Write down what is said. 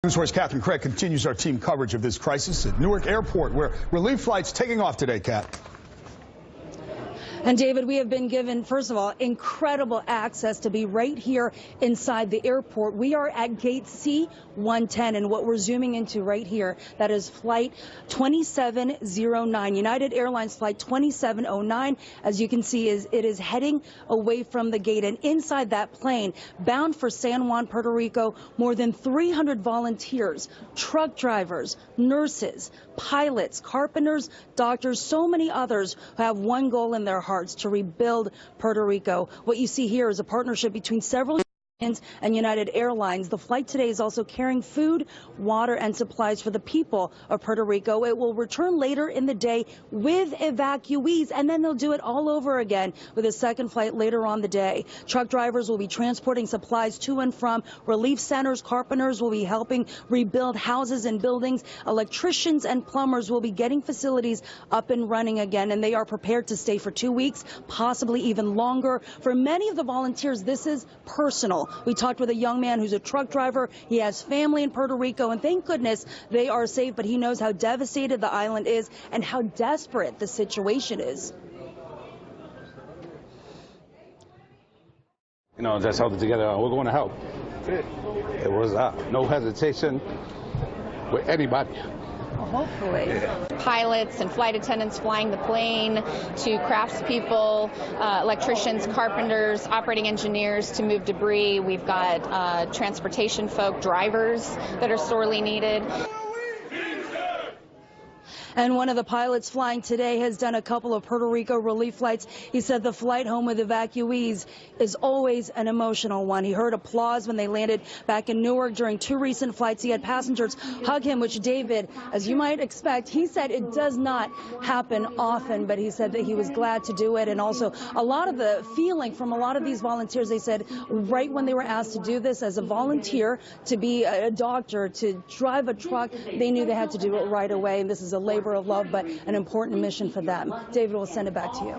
NewsWare's Catherine Craig continues our team coverage of this crisis at Newark Airport, where relief flights taking off today, Kat. And David, we have been given, first of all, incredible access to be right here inside the airport. We are at gate C-110, and what we're zooming into right here, that is flight 2709, United Airlines flight 2709. As you can see, it is heading away from the gate, and inside that plane, bound for San Juan, Puerto Rico, more than 300 volunteers, truck drivers, nurses, pilots, carpenters, doctors, so many others who have one goal in their hearts: to rebuild Puerto Rico. What you see here is a partnership between several and United Airlines. The flight today is also carrying food, water, and supplies for the people of Puerto Rico. It will return later in the day with evacuees, and then they'll do it all over again with a second flight later on the day. Truck drivers will be transporting supplies to and from relief centers. Carpenters will be helping rebuild houses and buildings. Electricians and plumbers will be getting facilities up and running again, and they are prepared to stay for 2 weeks, possibly even longer. For many of the volunteers, this is personal. We talked with a young man who's a truck driver. He has family in Puerto Rico, and thank goodness they are safe, but he knows how devastated the island is and how desperate the situation is. You know, just held it together. We're going to help. It was no hesitation with anybody. Hopefully. Pilots and flight attendants flying the plane, to craftspeople, electricians, carpenters, operating engineers to move debris. We've got transportation folk, drivers that are sorely needed. And one of the pilots flying today has done a couple of Puerto Rico relief flights. He said the flight home with evacuees is always an emotional one. He heard applause when they landed back in Newark during 2 recent flights. He had passengers hug him, which, David, as you might expect, he said it does not happen often, but he said that he was glad to do it. And also a lot of the feeling from a lot of these volunteers, they said right when they were asked to do this as a volunteer, to be a doctor, to drive a truck, they knew they had to do it right away. And this is a labor of love, but an important mission for them. David, will send it back to you.